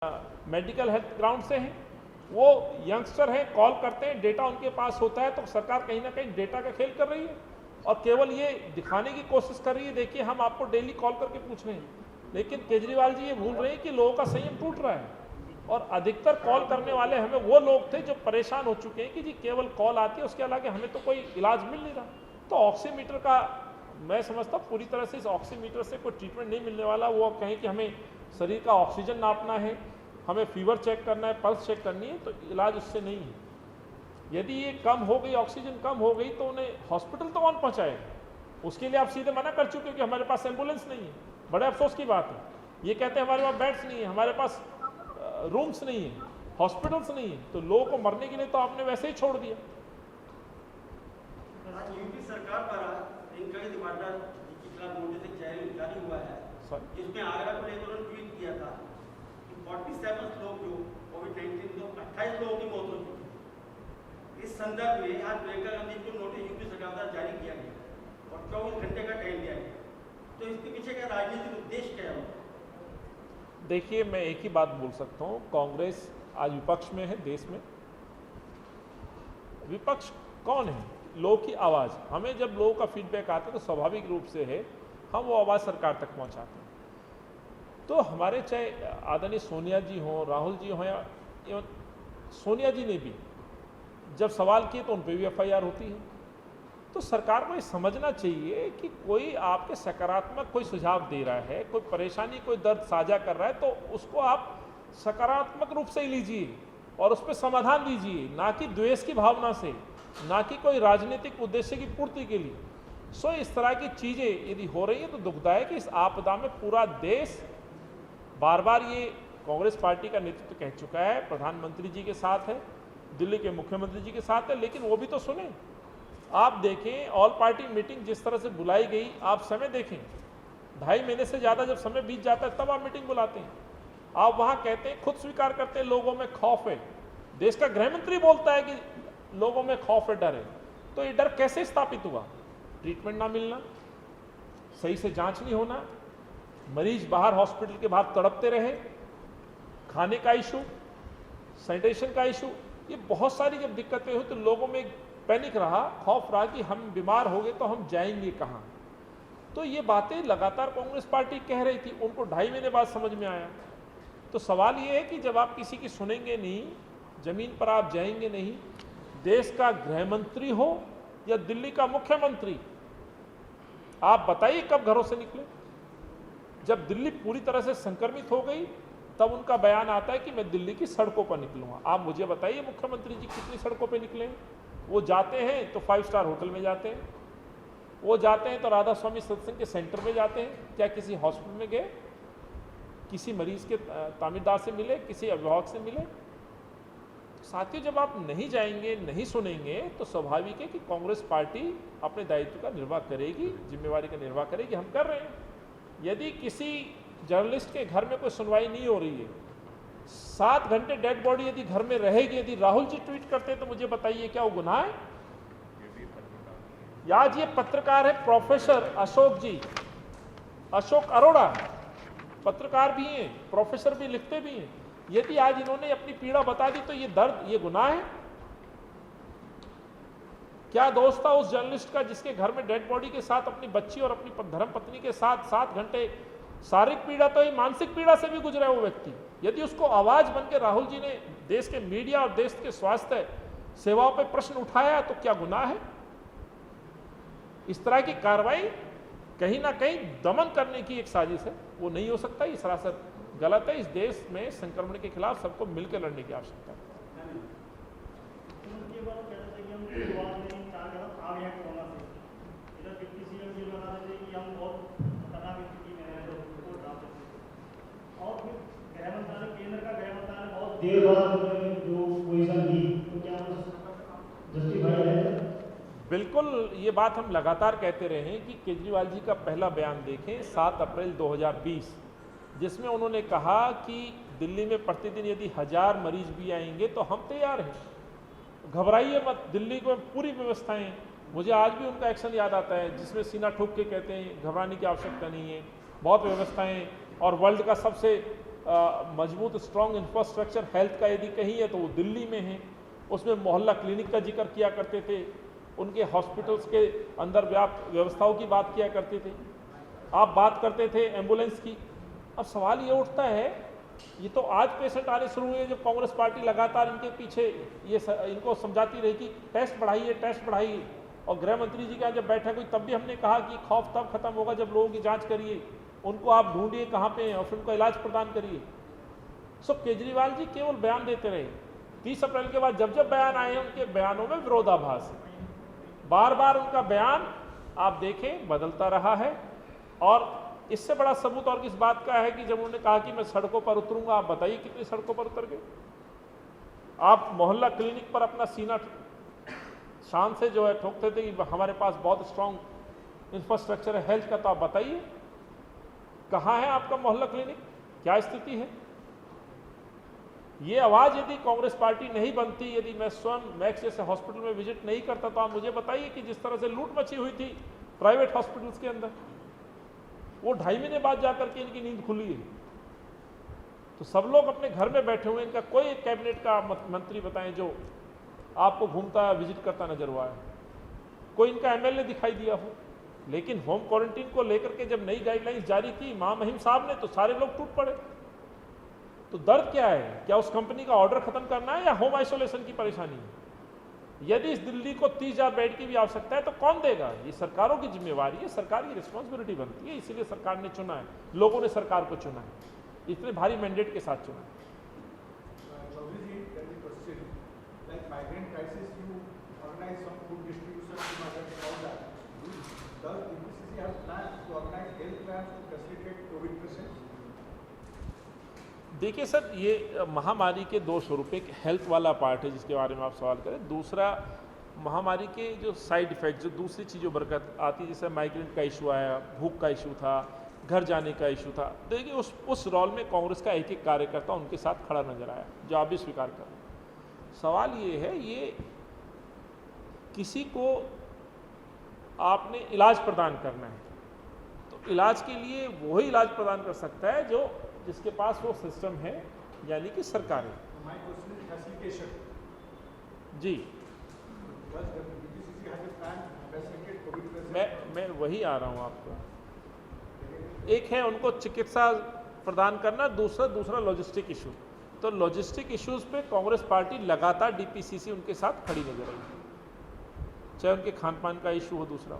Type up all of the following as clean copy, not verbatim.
Medical health ground से हैं, वो यंगस्टर हैं, कॉल करते हैं, डेटा उनके पास होता है, तो सरकार कहीं ना कहीं डेटा का खेल कर रही है और केवल ये दिखाने की कोशिश कर रही है, देखिए हम आपको डेली कॉल करके पूछ रहे हैं। लेकिन केजरीवाल जी ये भूल रहे हैं कि लोगों का संयम टूट रहा है और अधिकतर कॉल करने वाले हमें वो लोग थे जो परेशान हो चुके हैं कि जी केवल कॉल आती है, उसके अलावा हमें तो कोई इलाज मिल नहीं रहा। तो ऑक्सीमीटर का मैं समझता हूँ पूरी तरह से इस ऑक्सीमीटर से कोई ट्रीटमेंट नहीं मिलने वाला। वो कहें कि हमें शरीर का ऑक्सीजन नापना है, हमें फीवर चेक करना है, पल्स चेक करनी है, तो इलाज उससे नहीं है। यदि ये कम हो गई, ऑक्सीजन कम हो गई, तो उन्हें हॉस्पिटल तो कौन पहुंचाएगा? उसके लिए आप सीधे मना कर चुके कि हमारे पास एम्बुलेंस नहीं है। बड़े अफसोस की बात है। ये कहते हैं हमारे पास बेड्स नहीं है, हमारे पास रूम्स नहीं है, हॉस्पिटल्स नहीं है, तो लोगों को मरने के लिए तो आपने वैसे ही छोड़ दिया। यूपी सरकार द्वारा इनकम डिपार्टमेंट के खिलाफ नोटिस जारी हुआ है, जिसमें आगरा को लेकर उन्होंने ट्वीट किया था कि 47 लोग जो कोविड-19 तो 28 लोगों की मौत हो चुकी। इस संदर्भ में आज प्रियंका गांधी को नोटिस यूपी सरकार द्वारा जारी किया गया और 24 घंटे का टाइम दिया गया। तो इसके पीछे का राजनीतिक उद्देश्य क्या है? देखिए, मैं एक ही बात बोल सकता हूँ, कांग्रेस आज विपक्ष में है देश में। विपक्ष कौन है? लोगों की आवाज़। हमें जब लोगों का फीडबैक आता है तो स्वाभाविक रूप से है हम वो आवाज़ सरकार तक पहुंचाते हैं। तो हमारे चाहे आदरणीय सोनिया जी हों, राहुल जी हों, या सोनिया जी ने भी जब सवाल किए तो उन पर भी FIR होती है। तो सरकार को ये समझना चाहिए कि कोई आपके सकारात्मक कोई सुझाव दे रहा है, कोई परेशानी, कोई दर्द साझा कर रहा है, तो उसको आप सकारात्मक रूप से ही लीजिए और उस पर समाधान दीजिए, ना कि द्वेष की भावना से, ना कि कोई राजनीतिक उद्देश्य की पूर्ति के लिए। सो इस तरह की चीज़ें यदि हो रही हैं तो दुखदायक है। इस आपदा में पूरा देश बार बार ये कांग्रेस पार्टी का नेतृत्व कह चुका है, प्रधानमंत्री जी के साथ है, दिल्ली के मुख्यमंत्री जी के साथ है, लेकिन वो भी तो सुने। आप देखें ऑल पार्टी मीटिंग जिस तरह से बुलाई गई, आप समय देखें, 2.5 महीने से ज़्यादा जब समय बीत जाता है तब आप मीटिंग बुलाते हैं। आप वहाँ कहते हैं, खुद स्वीकार करते हैं लोगों में खौफ है। देश का गृह मंत्री बोलता है कि लोगों में खौफ है, डर है। तो ये डर कैसे स्थापित हुआ? ट्रीटमेंट ना मिलना, सही से जांच नहीं होना, मरीज बाहर हॉस्पिटल के बाहर तड़पते रहे, खाने का इशू, सैनिटेशन का इशू, ये बहुत सारी जब दिक्कतें हुई तो लोगों में पैनिक रहा, खौफ रहा कि हम बीमार हो गए तो हम जाएंगे कहाँ। तो ये बातें लगातार कांग्रेस पार्टी कह रही थी, उनको 2.5 महीने बाद समझ में आया। तो सवाल ये है कि जब आप किसी की सुनेंगे नहीं, जमीन पर आप जाएंगे नहीं, देश का गृह मंत्री हो या दिल्ली का मुख्यमंत्री, आप बताइए कब घरों से निकले? जब दिल्ली पूरी तरह से संक्रमित हो गई तब उनका बयान आता है कि मैं दिल्ली की सड़कों पर निकलूंगा। आप मुझे बताइए मुख्यमंत्री जी कितनी सड़कों पर निकले? वो जाते हैं तो 5 स्टार होटल में जाते हैं, वो जाते हैं तो राधा स्वामी सत्संग के सेंटर में जाते हैं, क्या किसी हॉस्पिटल में गए, किसी मरीज के तामीरदार से मिले, किसी अभिभावक से मिले? साथियों, जब आप नहीं जाएंगे, नहीं सुनेंगे, तो स्वाभाविक है कि कांग्रेस पार्टी अपने दायित्व का निर्वाह करेगी, जिम्मेवारी का निर्वाह करेगी। हम कर रहे हैं। यदि किसी जर्नलिस्ट के घर में कोई सुनवाई नहीं हो रही है, 7 घंटे डेड बॉडी यदि घर में रहेगी, यदि राहुल जी ट्वीट करते हैं तो मुझे बताइए क्या वो गुनाह है? आज ये पत्रकार है प्रोफेसर अशोक जी, अशोक अरोड़ा, पत्रकार भी हैं, प्रोफेसर भी, लिखते भी हैं। यदि आज इन्होंने अपनी पीड़ा बता दी तो ये दर्द, ये गुनाह है? क्या दोस्त था उस जर्नलिस्ट का जिसके घर में डेड बॉडी के साथ अपनी बच्ची और अपनी धर्मपत्नी के साथ 7 घंटे, शारीरिक पीड़ा तो ही, मानसिक पीड़ा से भी गुजरा है वो व्यक्ति। यदि उसको आवाज बन के राहुल जी ने देश के मीडिया और देश के स्वास्थ्य सेवाओं पर प्रश्न उठाया तो क्या गुनाह है? इस तरह की कार्रवाई कहीं ना कहीं दमन करने की एक साजिश है, वो नहीं हो सकता। ये सरासर गलत है। इस देश में संक्रमण के खिलाफ सबको मिलकर लड़ने की आवश्यकता है। देर बाद जो पोजीशन दी तो क्या जस्टिफाई है? बिल्कुल, ये बात हम लगातार कहते रहे हैं कि केजरीवाल जी का पहला बयान देखें 7 अप्रैल 2020, जिसमें उन्होंने कहा कि दिल्ली में प्रतिदिन यदि 1000 मरीज भी आएंगे तो हम तैयार हैं, घबराइए मत, दिल्ली को पूरी व्यवस्थाएं। मुझे आज भी उनका एक्शन याद आता है जिसमें सीना ठोक के कहते हैं घबराने की आवश्यकता नहीं है, बहुत व्यवस्थाएं, और वर्ल्ड का सबसे मजबूत स्ट्रॉन्ग इंफ्रास्ट्रक्चर हेल्थ का यदि कहीं है तो वो दिल्ली में है। उसमें मोहल्ला क्लिनिक का जिक्र किया करते थे, उनके हॉस्पिटल्स के अंदर व्याप्त व्यवस्थाओं की बात किया करते थे। आप बात करते थे एम्बुलेंस की। अब सवाल ये उठता है, ये तो आज पेशेंट आने शुरू हुए जब कांग्रेस पार्टी लगातार इनके पीछे इनको समझाती रही कि टेस्ट बढ़ाइए। और गृह मंत्री जी का जब बैठक हुई तब भी हमने कहा कि खौफ तब खत्म होगा जब लोगों की जांच करिए, उनको आप ढूंढिए कहाँ पे हैं और फिर उनका इलाज प्रदान करिए। सो केजरीवाल जी केवल बयान देते रहे। 30 अप्रैल के बाद जब जब बयान आए उनके बयानों में विरोधाभास है। बार बार उनका बयान आप देखें बदलता रहा है। और इससे बड़ा सबूत और किस बात का है कि जब उन्होंने कहा कि मैं सड़कों पर उतरूंगा, आप बताइए कितनी सड़कों पर उतर गए। आप मोहल्ला क्लिनिक पर अपना सीना शान से जो है ठोकते थे कि हमारे पास बहुत स्ट्रॉन्ग इंफ्रास्ट्रक्चर है हेल्थ का, तो आप बताइए कहाँ है आपका मोहल्ला क्लिनिक, क्या स्थिति है। ये आवाज यदि कांग्रेस पार्टी नहीं बनती, यदि मैं स्वयं मैक्स जैसे हॉस्पिटल में विजिट नहीं करता, तो आप मुझे बताइए कि जिस तरह से लूट मची हुई थी प्राइवेट हॉस्पिटल्स के अंदर, वो 2.5 महीने बाद जाकर के इनकी नींद खुली है। तो सब लोग अपने घर में बैठे हुए, इनका कोई कैबिनेट का मंत्री बताएं जो आपको घूमता है विजिट करता नजर हुआ है, कोई इनका एमएलए दिखाई दिया हो। लेकिन होम क्वारंटीन को लेकर के जब नई गाइडलाइंस जारी की महामहिम साहब ने, तो सारे लोग टूट पड़े। तो दर्द क्या है, क्या उस कंपनी का ऑर्डर खत्म करना है या होम आइसोलेशन की परेशानी है? यदि इस दिल्ली को 30,000 बेड की भी आवश्यकता है तो कौन देगा? ये सरकारों की जिम्मेवारी है, सरकार की रिस्पॉन्सिबिलिटी बनती है। इसीलिए सरकार ने चुना है, लोगों ने सरकार को चुना है, इतने भारी मैंडेट के साथ चुना है। देखिए सर, ये महामारी के 2 स्वरूप, एक हेल्थ वाला पार्ट है जिसके बारे में आप सवाल करें, दूसरा महामारी के जो साइड इफेक्ट, जो दूसरी चीज़ों बरकत आती, जैसे माइग्रेंट का इशू आया, भूख का इशू था, घर जाने का इशू था। देखिए उस रोल में कांग्रेस का एक कार्यकर्ता उनके साथ खड़ा नजर आया, जो आप भी स्वीकार करें। सवाल ये है, ये किसी को आपने इलाज प्रदान करना है तो इलाज के लिए वही इलाज प्रदान कर सकता है जो जिसके पास वो सिस्टम है, यानी कि सरकार है। जी, मैं वही आ रहा हूँ आपको। एक है उनको चिकित्सा प्रदान करना, दूसरा लॉजिस्टिक इशू। तो लॉजिस्टिक इश्यूज पे कांग्रेस पार्टी लगातार डीपीसीसी उनके साथ खड़ी नजर आई, चाहे उनके खान पान का इशू हो। दूसरा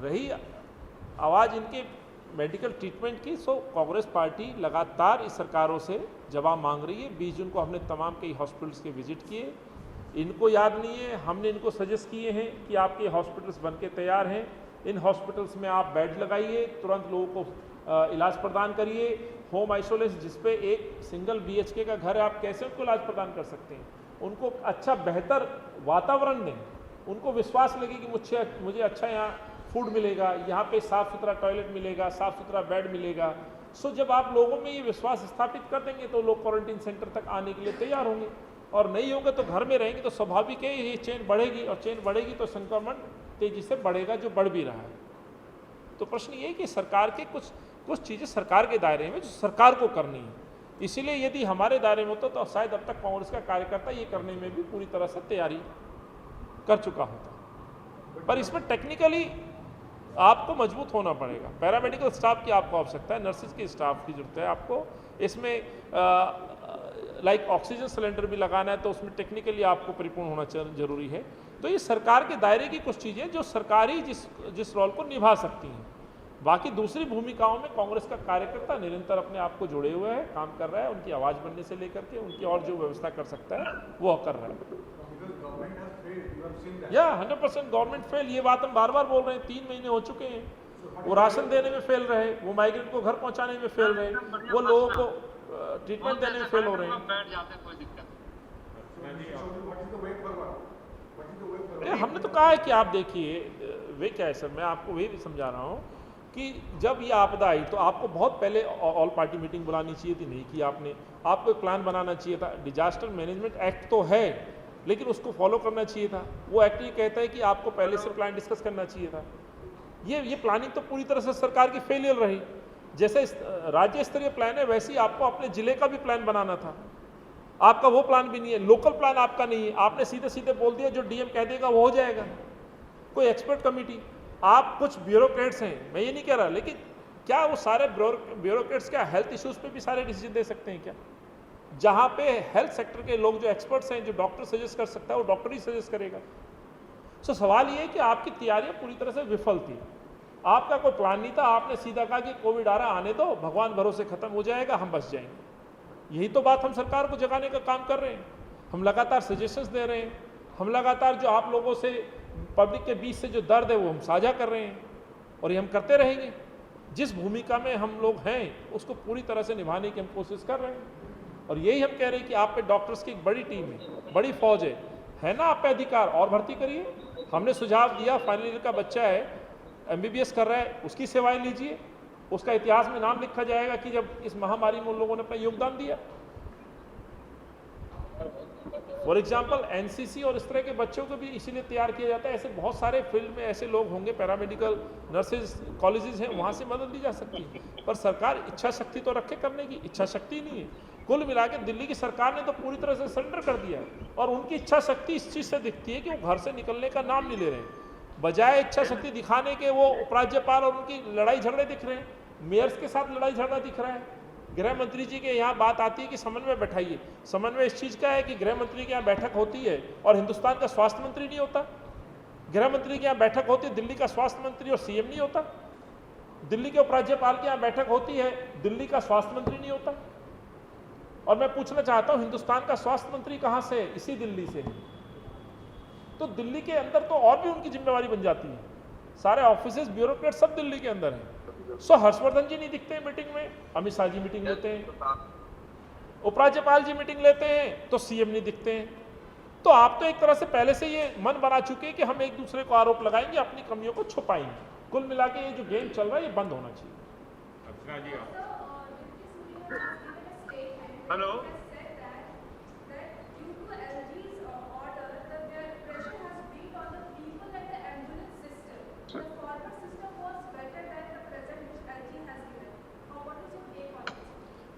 रही आवाज़ इनके मेडिकल ट्रीटमेंट की, सो कांग्रेस पार्टी लगातार इस सरकारों से जवाब मांग रही है। 20 जून को हमने तमाम कई हॉस्पिटल्स के विजिट किए, इनको याद नहीं है, हमने इनको सजेस्ट किए हैं कि आपके हॉस्पिटल्स बन के तैयार हैं, इन हॉस्पिटल्स में आप बेड लगाइए, तुरंत लोगों को इलाज प्रदान करिए। होम आइसोलेशन जिसपे एक सिंगल BHK का घर है, आप कैसे उनको इलाज प्रदान कर सकते हैं? उनको अच्छा बेहतर वातावरण दें, उनको विश्वास लगे कि मुझे अच्छा यहाँ फूड मिलेगा, यहाँ पे साफ़ सुथरा टॉयलेट मिलेगा, साफ़ सुथरा बेड मिलेगा। सो जब आप लोगों में ये विश्वास स्थापित कर देंगे तो लोग क्वारंटीन सेंटर तक आने के लिए तैयार होंगे, और नहीं होंगे तो घर में रहेंगे। तो स्वाभाविक है ये चेन बढ़ेगी, और चेन बढ़ेगी तो संक्रमण तेजी से बढ़ेगा, जो बढ़ भी रहा है। तो प्रश्न ये है कि सरकार के कुछ चीज़ें सरकार के दायरे में जो सरकार को करनी है, इसीलिए यदि हमारे दायरे में होता तो शायद अब तक कांग्रेस का कार्यकर्ता ये करने में भी पूरी तरह से तैयारी कर चुका होता। पर इसमें टेक्निकली आपको मजबूत होना पड़ेगा। पैरामेडिकल स्टाफ की आपको आवश्यकता है, नर्सिस के स्टाफ की जरूरत है आपको। इसमें लाइक ऑक्सीजन सिलेंडर भी लगाना है तो उसमें टेक्निकली आपको परिपूर्ण होना जरूरी है। तो ये सरकार के दायरे की कुछ चीज़ें जो सरकारी जिस रोल को निभा सकती हैं। बाकी दूसरी भूमिकाओं में कांग्रेस का कार्यकर्ता निरंतर अपने आप को जुड़े हुए है, काम कर रहा है, उनकी आवाज़ बनने से लेकर के उनकी और जो व्यवस्था कर सकता है वो कर रहा है। या 100% गवर्नमेंट फेल, ये बात हम बार बार बोल रहे हैं, 3 महीने हो चुके हैं। वो राशन देने में फेल रहे, वो माइग्रेंट को घर पहुंचाने में फेल रहे, वो लोगों को ट्रीटमेंट देने में फेल हो रहे हैं। हमने तो कहा है कि आप देखिए वे क्या है सर, मैं आपको वही भी समझा रहा हूँ कि जब ये आपदा आई तो आपको बहुत पहले ऑल पार्टी मीटिंग बुलानी चाहिए थी, नहीं की आपने। आपको एक प्लान बनाना चाहिए था। डिजास्टर मैनेजमेंट एक्ट तो है, लेकिन उसको फॉलो करना चाहिए था। वो एक्ट ये कहता है कि आपको पहले से प्लान डिस्कस करना चाहिए था। ये प्लानिंग तो पूरी तरह से सरकार की फेलियर रही। जैसे राज्य स्तरीय प्लान है वैसे ही आपको अपने जिले का भी प्लान बनाना था। आपका वो प्लान भी नहीं है, लोकल प्लान आपका नहीं है। आपने सीधे सीधे बोल दिया जो डीएम कह देगा वो हो जाएगा। कोई एक्सपर्ट कमेटी, आप कुछ ब्यूरोक्रेट्स हैं, मैं ये नहीं कह रहा, लेकिन क्या वो सारे ब्यूरोक्रेट्स क्या हेल्थ इश्यूज पे भी सारे डिसीजन दे सकते हैं क्या? जहां पे हेल्थ सेक्टर के लोग जो एक्सपर्ट्स हैं, जो डॉक्टर सजेस्ट कर सकता है वो डॉक्टर ही सजेस्ट करेगा। सो सवाल ये है कि आपकी तैयारियां पूरी तरह से विफल थी। आपका कोई प्लान नहीं था, आपने सीधा कहा कि कोविड आ रहा, आने दो, भगवान भरोसे खत्म हो जाएगा, हम बच जाएंगे। यही तो बात हम सरकार को जगाने का काम कर रहे हैं। हम लगातार सजेशंस दे रहे हैं, हम लगातार जो आप लोगों से पब्लिक के बीच से जो दर्द है वो हम साझा कर रहे हैं, और ये हम करते रहेंगे। जिस भूमिका में हम लोग हैं उसको पूरी तरह से निभाने की हम कोशिश कर रहे हैं। और यही हम कह रहे हैं कि आप पे डॉक्टर्स की एक बड़ी टीम है, बड़ी फौज है ना, आप पे अधिकार और भर्ती करिए। हमने सुझाव दिया, फाइनल ईयर का बच्चा है, एमबीबीएस कर रहा है, उसकी सेवाएं लीजिए, उसका इतिहास में नाम लिखा जाएगा कि जब इस महामारी में उन लोगों ने अपना योगदान दिया। फॉर एग्जाम्पल एनसीसी और इस तरह के बच्चों को भी इसीलिए तैयार किया जाता है। ऐसे बहुत सारे फील्ड में ऐसे लोग होंगे, पैरामेडिकल, नर्सेज कॉलेजेस हैं, वहाँ से मदद ली जा सकती है। पर सरकार इच्छा शक्ति तो रखे करने की, इच्छा शक्ति नहीं है। कुल मिला के दिल्ली की सरकार ने तो पूरी तरह से सरेंडर कर दिया है, और उनकी इच्छा शक्ति इस चीज़ से दिखती है कि वो घर से निकलने का नाम नहीं ले रहे हैं। बजाय इच्छा शक्ति दिखाने के वो उपराज्यपाल और उनकी लड़ाई झगड़े दिख रहे हैं, मेयर्स के साथ लड़ाई झगड़ा दिख रहा है। गृह मंत्री जी के यहाँ बात आती है कि समन्वय बैठाइए। समन्वय इस चीज़ का है कि गृह मंत्री के यहाँ बैठक होती है और हिंदुस्तान का स्वास्थ्य मंत्री नहीं होता। गृह मंत्री के यहाँ बैठक होती है, दिल्ली का स्वास्थ्य मंत्री और सीएम नहीं होता। दिल्ली के उपराज्यपाल के यहाँ बैठक होती है, दिल्ली का स्वास्थ्य मंत्री नहीं होता। और मैं पूछना चाहता हूँ, हिंदुस्तान का स्वास्थ्य मंत्री कहाँ से है? इसी दिल्ली से है। तो दिल्ली के अंदर तो और भी उनकी जिम्मेवारी बन जाती है। सारे ऑफिसेज, ब्यूरोक्रेट सब दिल्ली के अंदर हैं। सो हर्षवर्धन जी नहीं दिखते हैं मीटिंग में, अमित शाह जी मीटिंग लेते हैं, उपराज्यपाल जी मीटिंग लेते हैं, तो सीएम नहीं दिखते हैं। तो आप तो एक तरह से पहले से ये मन बना चुके हैं कि हम एक दूसरे को आरोप लगाएंगे, अपनी कमियों को छुपाएंगे। कुल मिला के ये जो गेम चल रहा है ये बंद होना चाहिए। हेलो,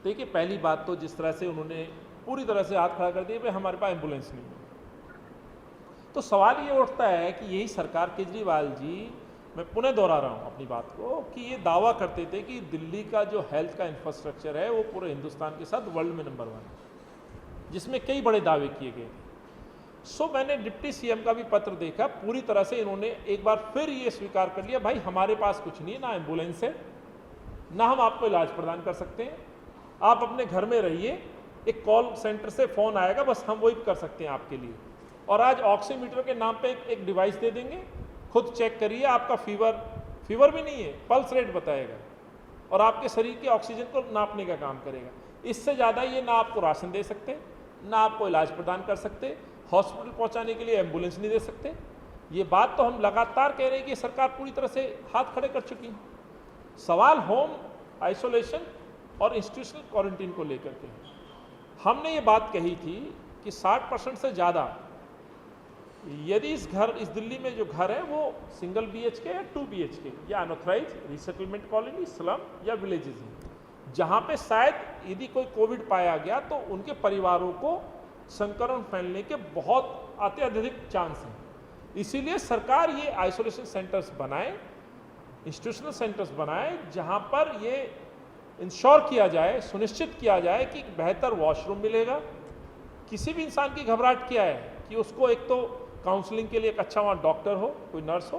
देखिए, पहली बात तो जिस तरह से उन्होंने पूरी तरह से हाथ खड़ा कर दिया, भाई हमारे पास एम्बुलेंस नहीं है, तो सवाल ये उठता है कि यही सरकार, केजरीवाल जी, मैं पुनः दोहरा रहा हूँ अपनी बात को, कि ये दावा करते थे कि दिल्ली का जो हेल्थ का इंफ्रास्ट्रक्चर है वो पूरे हिंदुस्तान के साथ वर्ल्ड में नंबर 1 है, जिसमें कई बड़े दावे किए गए थे। सो मैंने डिप्टी सीएम का भी पत्र देखा, पूरी तरह से इन्होंने एक बार फिर ये स्वीकार कर लिया, भाई हमारे पास कुछ नहीं है, ना एम्बुलेंस है, ना हम आपको इलाज प्रदान कर सकते हैं, आप अपने घर में रहिए, एक कॉल सेंटर से फ़ोन आएगा, बस हम वही कर सकते हैं आपके लिए। और आज ऑक्सीमीटर के नाम पे एक डिवाइस दे देंगे, खुद चेक करिए, आपका फीवर भी नहीं है, पल्स रेट बताएगा और आपके शरीर के ऑक्सीजन को नापने का काम करेगा। इससे ज़्यादा ये ना आपको राशन दे सकते, ना आपको इलाज प्रदान कर सकते, हॉस्पिटल पहुँचाने के लिए एम्बुलेंस नहीं दे सकते। ये बात तो हम लगातार कह रहे हैं कि सरकार पूरी तरह से हाथ खड़े कर चुकी है। सवाल होम आइसोलेशन और इंस्टीट्यूशनल क्वारंटीन को लेकर के हमने ये बात कही थी कि 60% से ज़्यादा यदि इस दिल्ली में जो घर है वो सिंगल BHK या 2 BHK या अनऑथराइज रिसेटलमेंट कॉलोनी, स्लम या विलेजेस हैं, जहाँ पे शायद यदि कोई कोविड पाया गया तो उनके परिवारों को संक्रमण फैलने के बहुत अत्यधिक चांस हैं। इसीलिए सरकार ये आइसोलेशन सेंटर्स बनाए, इंस्टीट्यूशनल सेंटर्स बनाए, जहाँ पर ये इंश्योर किया जाए, सुनिश्चित किया जाए कि बेहतर वॉशरूम मिलेगा। किसी भी इंसान की घबराहट क्या है कि उसको एक तो काउंसलिंग के लिए एक अच्छा वहाँ डॉक्टर हो, कोई नर्स हो,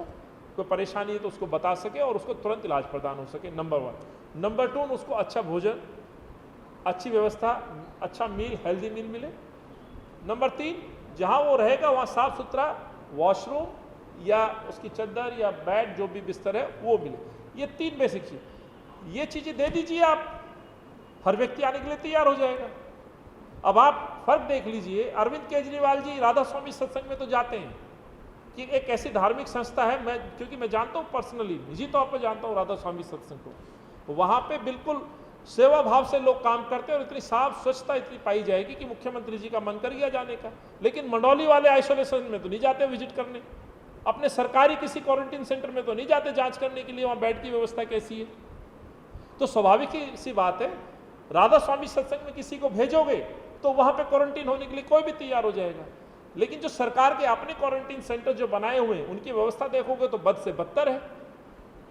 कोई परेशानी है तो उसको बता सके और उसको तुरंत इलाज प्रदान हो सके, नंबर 1। नंबर 2, उसको अच्छा भोजन, अच्छी व्यवस्था, अच्छा मील, हेल्दी मील मिले। नंबर 3, जहाँ वो रहेगा वहाँ साफ सुथरा वॉशरूम या उसकी चद्दर या बेड जो भी बिस्तर है वो मिले। ये 3 बेसिक चीज, ये चीज़ें दे दीजिए आप, हर व्यक्ति आने के लिए तैयार हो जाएगा। अब आप फर्क देख लीजिए, अरविंद केजरीवाल जी राधा स्वामी सत्संग में तो जाते हैं कि एक ऐसी धार्मिक संस्था है, क्योंकि मैं जानता हूँ पर्सनली, निजी तौर पर जानता हूँ राधा स्वामी सत्संग को, वहाँ पे बिल्कुल सेवा भाव से लोग काम करते हैं और इतनी साफ स्वच्छता इतनी पाई जाएगी कि मुख्यमंत्री जी का मन कर गया जाने का। लेकिन मंडौली वाले आइसोलेशन में तो नहीं जाते विजिट करने, अपने सरकारी किसी क्वारंटीन सेंटर में तो नहीं जाते जांच करने के लिए वहाँ बेड की व्यवस्था कैसी है। तो स्वाभाविक ही सी बात है, राधा स्वामी सत्संग में किसी को भेजोगे तो वहां पे क्वारंटीन होने के लिए कोई भी तैयार हो जाएगा। लेकिन जो सरकार के अपने क्वारंटीन सेंटर जो बनाए हुए हैं उनकी व्यवस्था देखोगे तो बद से बदतर है।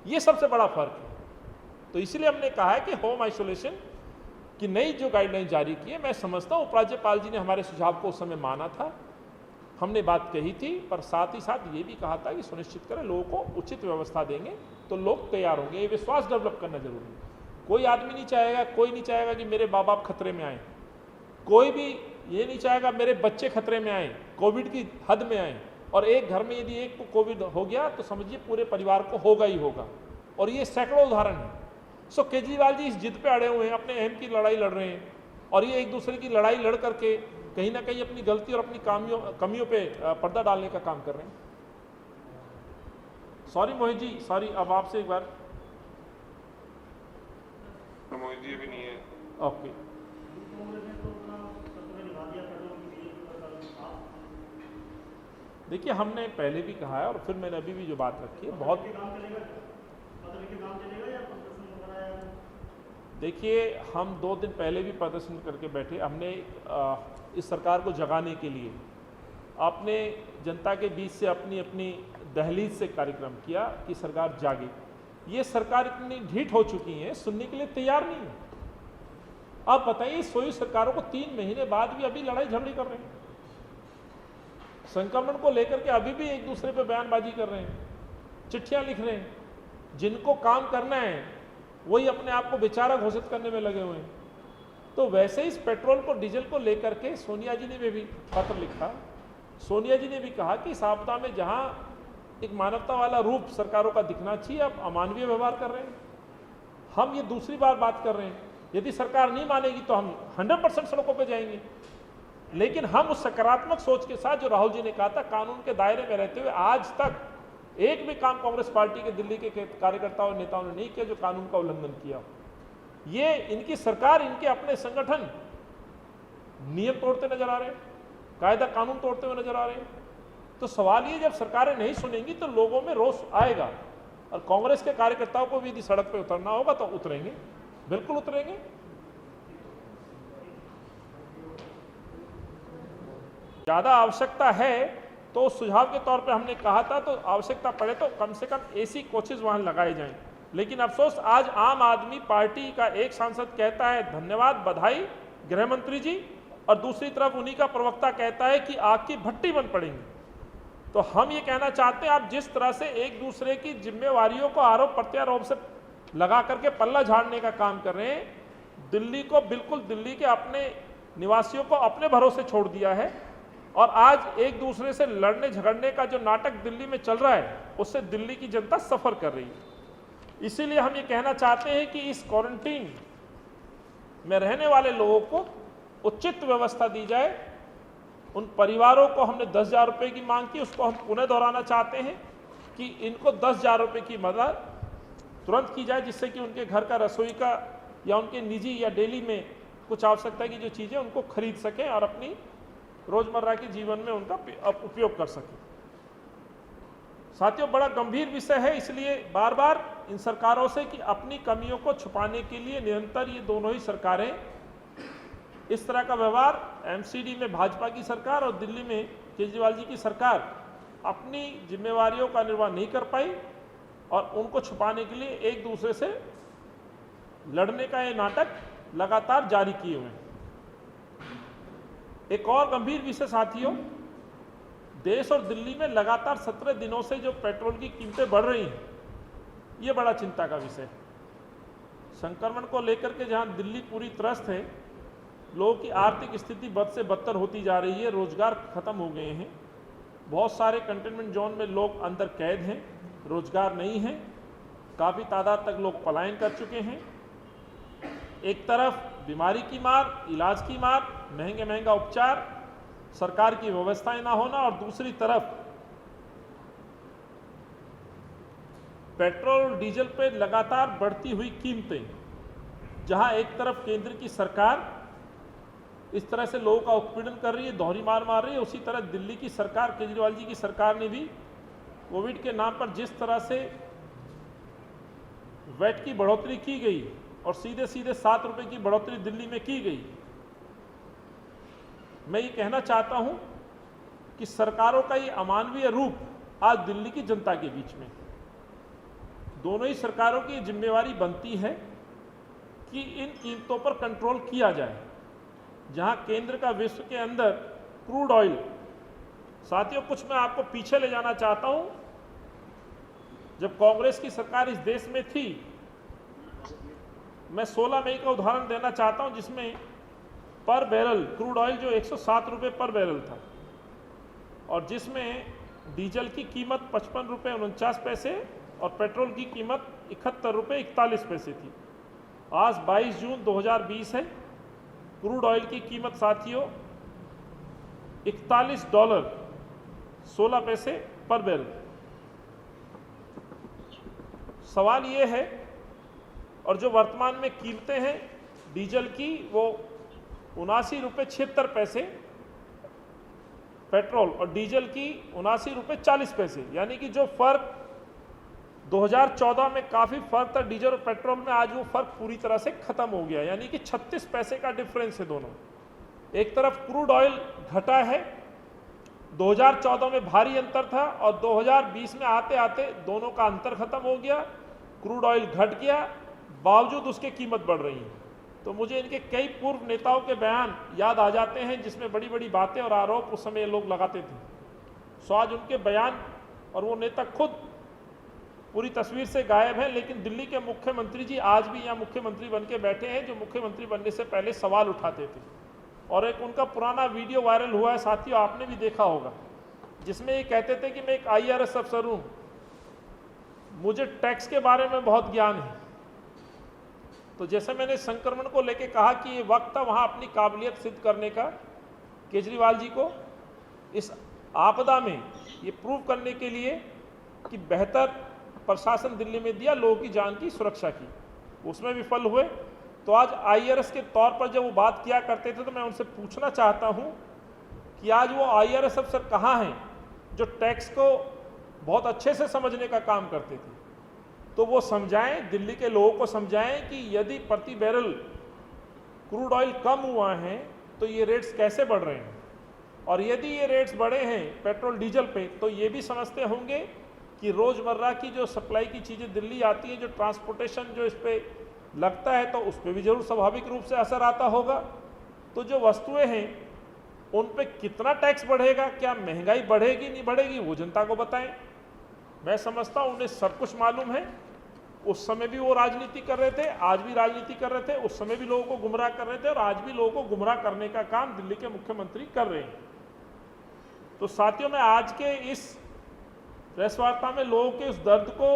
ये सबसे बड़ा फर्क है। तो इसलिए हमने कहा है कि होम आइसोलेशन की नई जो गाइडलाइन जारी की है, मैं समझता हूँ उपराज्यपाल जी ने हमारे सुझाव को उस समय माना था, हमने बात कही थी, पर साथ ही साथ ये भी कहा था कि सुनिश्चित करें लोगों को उचित व्यवस्था देंगे तो लोग तैयार होंगे। ये विश्वास डेवलप करना जरूरी है। कोई आदमी नहीं चाहेगा, कोई नहीं चाहेगा कि मेरे माँ बाप खतरे में आए, कोई भी ये नहीं चाहेगा मेरे बच्चे खतरे में आए, कोविड की हद में आए। और एक घर में यदि एक को कोविड हो गया तो समझिए पूरे परिवार को होगा ही होगा, और ये सैकड़ों उदाहरण है। सो केजरीवाल जी इस जिद पे अड़े हुए हैं, अपने अहम की लड़ाई लड़ रहे हैं, और ये एक दूसरे की लड़ाई लड़ करके कहीं ना कहीं अपनी गलती और अपनी कमियों पे पर्दा डालने का काम कर रहे हैं। सॉरी मोहित जी, सॉरी, अब आपसे एक बार। मोहित जी अभी नहीं है। ओके, देखिए हमने पहले भी कहा है और फिर मैंने अभी भी जो बात रखी है, बहुत देखिए हम 2 दिन पहले भी प्रदर्शन करके बैठे। हमने इस सरकार को जगाने के लिए अपने जनता के बीच से अपनी अपनी दहलीज से कार्यक्रम किया कि सरकार जागे। ये सरकार इतनी ढीठ हो चुकी है, सुनने के लिए तैयार नहीं है। आप बताइए, सोई सरकारों को 3 महीने बाद भी अभी लड़ाई झगड़ी कर रहे हैं, संक्रमण को लेकर के अभी भी एक दूसरे पे बयानबाजी कर रहे हैं, चिट्ठियां लिख रहे हैं। जिनको काम करना है वही अपने आप को बेचारा घोषित करने में लगे हुए हैं। तो वैसे इस पेट्रोल को, डीजल को लेकर के सोनिया जी ने भी पत्र लिखा। सोनिया जी ने भी कहा कि इस आपदा में जहां एक मानवता वाला रूप सरकारों का दिखना चाहिए, आप अमानवीय व्यवहार कर रहे हैं। हम ये दूसरी बार बात कर रहे हैं, यदि सरकार नहीं मानेगी तो हम 100% सड़कों पर जाएंगे। लेकिन हम उस सकारात्मक सोच के साथ, जो राहुल जी ने कहा था, कानून के दायरे में रहते हुए आज तक एक भी काम कांग्रेस पार्टी के दिल्ली के कार्यकर्ताओं और नेताओं ने नहीं किया जो कानून का उल्लंघन किया। ये इनकी सरकार, इनके अपने संगठन नियम तोड़ते नजर आ रहे हैं, कायदा कानून तोड़ते हुए नजर आ रहे हैं। तो सवाल ये, जब सरकारें नहीं सुनेंगी तो लोगों में रोष आएगा, और कांग्रेस के कार्यकर्ताओं को भी यदि सड़क पे उतरना होगा तो उतरेंगे, बिल्कुल उतरेंगे। ज्यादा आवश्यकता है तो सुझाव के तौर पे हमने कहा था, तो आवश्यकता पड़े तो कम से कम एसी कोचेज वहां लगाए जाएं। लेकिन अफसोस, आज आम आदमी पार्टी का एक सांसद कहता है धन्यवाद, बधाई गृह मंत्री जी, और दूसरी तरफ उन्हीं का प्रवक्ता कहता है कि आग की भट्टी बन पड़ेंगी। तो हम ये कहना चाहते हैं, आप जिस तरह से एक दूसरे की जिम्मेवारियों को आरोप प्रत्यारोप से लगा करके पल्ला झाड़ने का काम कर रहे हैं, दिल्ली को बिल्कुल, दिल्ली के अपने निवासियों को अपने भरोसे छोड़ दिया है। और आज एक दूसरे से लड़ने झगड़ने का जो नाटक दिल्ली में चल रहा है, उससे दिल्ली की जनता सफर कर रही है। इसीलिए हम ये कहना चाहते हैं कि इस क्वारंटीन में रहने वाले लोगों को उचित व्यवस्था दी जाए। उन परिवारों को हमने 10,000 रुपये की मांग की, उसको हम पुनः दोहराना चाहते हैं कि इनको 10,000 रुपये की मदद तुरंत की जाए, जिससे कि उनके घर का, रसोई का, या उनके निजी या डेली में कुछ आवश्यकता की जो चीज़ें उनको खरीद सकें और अपनी रोजमर्रा के जीवन में उनका उपयोग कर सकें। साथियों, बड़ा गंभीर विषय है, इसलिए बार बार इन सरकारों से कि अपनी कमियों को छुपाने के लिए निरंतर ये दोनों ही सरकारें इस तरह का व्यवहार, एमसीडी में भाजपा की सरकार और दिल्ली में केजरीवाल जी की सरकार अपनी जिम्मेवारियों का निर्वाह नहीं कर पाई, और उनको छुपाने के लिए एक दूसरे से लड़ने का ये नाटक लगातार जारी किए हुए हैं। एक और गंभीर विषय साथियों, देश और दिल्ली में लगातार 17 दिनों से जो पेट्रोल की कीमतें बढ़ रही हैं, ये बड़ा चिंता का विषय है। संक्रमण को लेकर के जहां दिल्ली पूरी त्रस्त है, लोगों की आर्थिक स्थिति बद से बदतर होती जा रही है, रोजगार खत्म हो गए हैं, बहुत सारे कंटेनमेंट जोन में लोग अंदर कैद हैं, रोजगार नहीं है, काफ़ी तादाद तक लोग पलायन कर चुके हैं। एक तरफ बीमारी की मार, इलाज की मार, महंगा उपचार, सरकार की व्यवस्थाएं ना होना, और दूसरी तरफ पेट्रोल डीजल पे लगातार बढ़ती हुई कीमतें। जहां एक तरफ केंद्र की सरकार इस तरह से लोगों का उत्पीड़न कर रही है, दोहरी मार मार रही है, उसी तरह दिल्ली की सरकार, केजरीवाल जी की सरकार ने भी कोविड के नाम पर जिस तरह से वैट की बढ़ोतरी की गई, और सीधे सीधे 7 रुपए की बढ़ोतरी दिल्ली में की गई। मैं ये कहना चाहता हूं कि सरकारों का ये अमानवीय रूप आज दिल्ली की जनता के बीच में, दोनों ही सरकारों की जिम्मेवारी बनती है कि इन कीमतों पर कंट्रोल किया जाए। जहां केंद्र का विश्व के अंदर क्रूड ऑयल, साथियों कुछ मैं आपको पीछे ले जाना चाहता हूं, जब कांग्रेस की सरकार इस देश में थी, मैं 16 मई का उदाहरण देना चाहता हूं जिसमें पर बैरल क्रूड ऑयल जो 107 रुपये पर बैरल था और जिसमें डीजल की कीमत 55 रुपये 49 पैसे और पेट्रोल की कीमत 71 रुपये 41 पैसे थी। आज 22 जून 2020 है, क्रूड ऑयल की कीमत साथियों $41.16 पर बैरल। सवाल ये है, और जो वर्तमान में कीमतें हैं डीजल की वो 79 रुपये 76 पैसे पेट्रोल और डीजल की 79 रुपये 40 पैसे, यानी कि जो फर्क 2014 में काफी फर्क था डीजल और पेट्रोल में, आज वो फर्क पूरी तरह से खत्म हो गया, यानी कि 36 पैसे का डिफरेंस है दोनों। एक तरफ क्रूड ऑयल घटा है, 2014 में भारी अंतर था और 2020 में आते आते दोनों का अंतर खत्म हो गया, क्रूड ऑयल घट गया, बावजूद उसकी कीमत बढ़ रही है। तो मुझे इनके कई पूर्व नेताओं के बयान याद आ जाते हैं जिसमें बड़ी बड़ी बातें और आरोप उस समय लोग लगाते थे। सो आज उनके बयान और वो नेता खुद पूरी तस्वीर से गायब है, लेकिन दिल्ली के मुख्यमंत्री जी आज भी यहाँ मुख्यमंत्री बन के बैठे हैं जो मुख्यमंत्री बनने से पहले सवाल उठाते थे। और एक उनका पुराना वीडियो वायरल हुआ है साथियों, आपने भी देखा होगा, जिसमें ये कहते थे कि मैं एक IRS अफसर हूँ, मुझे टैक्स के बारे में बहुत ज्ञान है। तो जैसे मैंने संक्रमण को लेकर कहा कि ये वक्त था वहाँ अपनी काबिलियत सिद्ध करने का, केजरीवाल जी को इस आपदा में ये प्रूव करने के लिए कि बेहतर प्रशासन दिल्ली में दिया, लोगों की जान की सुरक्षा की, उसमें विफल हुए। तो आज IRS के तौर पर जब वो बात किया करते थे तो मैं उनसे पूछना चाहता हूं कि आज वो IRS अफसर कहाँ हैं जो टैक्स को बहुत अच्छे से समझने का काम करते थे। तो वो समझाएं, दिल्ली के लोगों को समझाएं कि यदि प्रति बैरल क्रूड ऑयल कम हुआ है तो ये रेट्स कैसे बढ़ रहे हैं, और यदि ये रेट्स बढ़े हैं पेट्रोल डीजल पे तो ये भी समझते होंगे कि रोज़मर्रा की जो सप्लाई की चीज़ें दिल्ली आती हैं, जो ट्रांसपोर्टेशन जो इस पर लगता है, तो उस पर भी जरूर स्वाभाविक रूप से असर आता होगा। तो जो वस्तुएं हैं उन पे कितना टैक्स बढ़ेगा, क्या महंगाई बढ़ेगी नहीं बढ़ेगी, वो जनता को बताएं। मैं समझता हूँ उन्हें सब कुछ मालूम है। उस समय भी वो राजनीति कर रहे थे, आज भी राजनीति कर रहे थे, उस समय भी लोगों को गुमराह कर रहे थे और आज भी लोगों को गुमराह करने का काम दिल्ली के मुख्यमंत्री कर रहे हैं। तो साथियों, मैं आज के इस प्रेस वार्ता में लोगों के उस दर्द को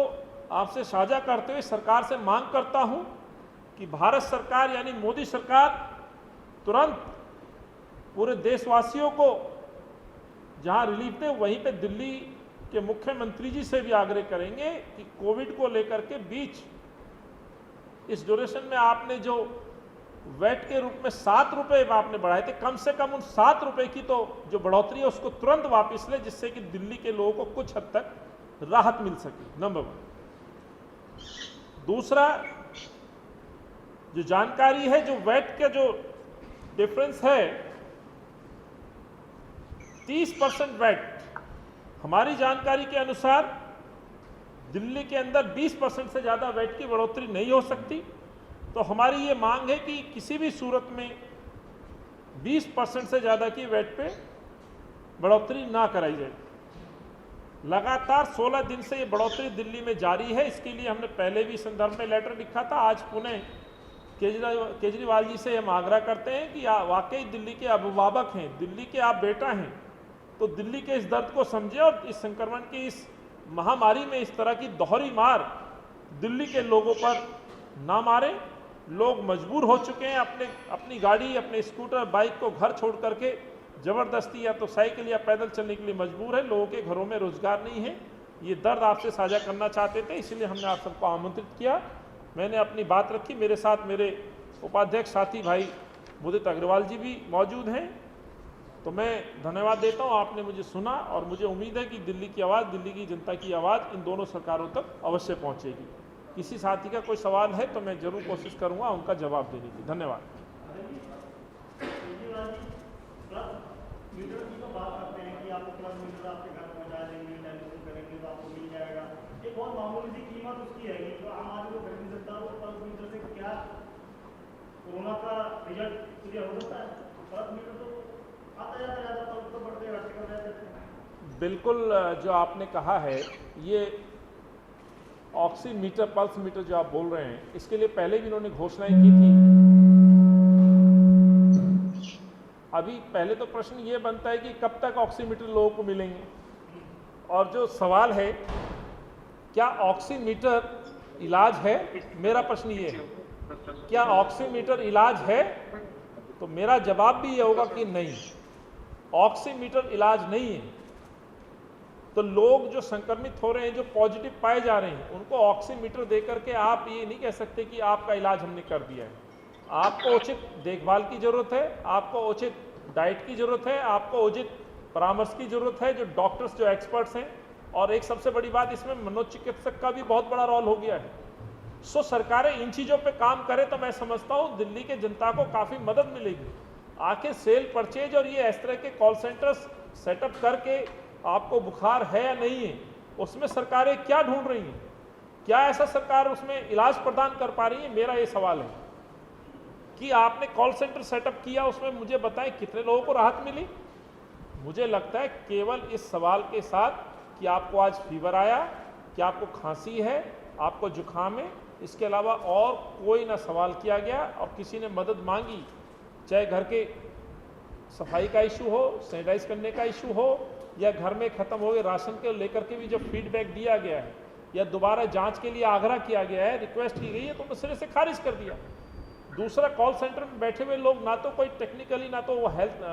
आपसे साझा करते हुए सरकार से मांग करता हूं कि भारत सरकार यानी मोदी सरकार तुरंत पूरे देशवासियों को जहां रिलीफ दे, वहीं पे दिल्ली के मुख्यमंत्री जी से भी आग्रह करेंगे कि कोविड को लेकर के बीच इस ड्यूरेशन में आपने जो वैट के रूप में 7 रुपए आपने बढ़ाए थे, कम से कम उन 7 रुपए की तो जो बढ़ोतरी है उसको तुरंत वापस ले, जिससे कि दिल्ली के लोगों को कुछ हद तक राहत मिल सके। नंबर 1। दूसरा जो जानकारी है, जो वैट का जो डिफरेंस है 30% वैट, हमारी जानकारी के अनुसार दिल्ली के अंदर 20% से ज्यादा वैट की बढ़ोतरी नहीं हो सकती। तो हमारी ये मांग है कि किसी भी सूरत में 20% से ज़्यादा की वैट पे बढ़ोतरी ना कराई जाए। लगातार 16 दिन से ये बढ़ोतरी दिल्ली में जारी है। इसके लिए हमने पहले भी संदर्भ में लेटर लिखा था। आज पुणे केजरीवाल जी से हम आग्रह करते हैं कि वाकई दिल्ली के अभिभावक हैं, दिल्ली के आप बेटा हैं, तो दिल्ली के इस दर्द को समझें और इस संक्रमण की इस महामारी में इस तरह की दोहरी मार दिल्ली के लोगों पर ना मारें। लोग मजबूर हो चुके हैं, अपनी गाड़ी, अपने स्कूटर, बाइक को घर छोड़ करके जबरदस्ती या तो साइकिल या पैदल चलने के लिए मजबूर है। लोगों के घरों में रोजगार नहीं है। ये दर्द आपसे साझा करना चाहते थे, इसलिए हमने आप सबको आमंत्रित किया। मैंने अपनी बात रखी। मेरे साथ मेरे उपाध्यक्ष साथी भाई मुदित अग्रवाल जी भी मौजूद हैं। तो मैं धन्यवाद देता हूँ, आपने मुझे सुना और मुझे उम्मीद है कि दिल्ली की आवाज़, दिल्ली की जनता की आवाज़ इन दोनों सरकारों तक अवश्य पहुँचेगी। किसी साथी का कोई सवाल है तो मैं जरूर कोशिश करूंगा उनका जवाब देने की। धन्यवाद। मीटर की तो बात करते हैं कि आपको प्लस मीटर आपके घर पहुंचा देंगे, टेलीफोन करेंगे तो आपको मिल जाएगा। ये बहुत मामूली सी कीमत उसकी है, तो आम आदमी को खरीद नहीं सकता। वो प्लस मीटर से क्या कोरोना का रिजल्ट क्लियर हो सकता है? प्लस मीटर तो आता जाता तो बढ़ते रहते कर जाते। बिल्कुल, जो आपने कहा है ये ऑक्सीमीटर, पल्स मीटर जो आप बोल रहे हैं, इसके लिए पहले भी इन्होंने घोषणाएं की थी। अभी पहले तो प्रश्न ये बनता है कि कब तक ऑक्सीमीटर लोगों को मिलेंगे, और जो सवाल है क्या ऑक्सीमीटर इलाज है, मेरा प्रश्न ये है क्या ऑक्सीमीटर इलाज है, तो मेरा जवाब भी ये होगा कि नहीं, ऑक्सीमीटर इलाज नहीं है। तो लोग जो संक्रमित हो रहे हैं, जो पॉजिटिव पाए जा रहे हैं, उनको ऑक्सीमीटर दे करके आप ये नहीं कह सकते कि आपका इलाज हमने कर दिया है। आपको उचित देखभाल की जरूरत है, आपको उचित डाइट की जरूरत है, आपको उचित परामर्श की जरूरत है, जो डॉक्टर्स, जो एक्सपर्ट्स हैं। और एक सबसे बड़ी बात, इसमें मनोचिकित्सक का भी बहुत बड़ा रोल हो गया है। सो सरकारें इन चीज़ों पे काम करें तो मैं समझता हूँ दिल्ली के जनता को काफ़ी मदद मिलेगी। आखिर सेल परचेज और ये इस तरह के कॉल सेंटर्स सेटअप करके आपको बुखार है या नहीं है, उसमें सरकारें क्या ढूंढ रही हैं? क्या ऐसा सरकार उसमें इलाज प्रदान कर पा रही है? मेरा ये सवाल है कि आपने कॉल सेंटर सेटअप किया, उसमें मुझे बताएं कितने लोगों को राहत मिली? मुझे लगता है केवल इस सवाल के साथ कि आपको आज फीवर आया, कि आपको खांसी है, आपको जुकाम है, इसके अलावा और कोई ना सवाल किया गया। और किसी ने मदद मांगी, चाहे घर के सफाई का इशू हो, सैनिटाइज करने का इशू हो, या घर में खत्म हो गए राशन के लेकर के भी जो फीडबैक दिया गया है, या दोबारा जांच के लिए आग्रह किया गया है, रिक्वेस्ट की गई है, तो उन्होंने सिरे से खारिज कर दिया। दूसरा, कॉल सेंटर में बैठे हुए लोग ना तो कोई टेक्निकली, ना तो वो हेल्थ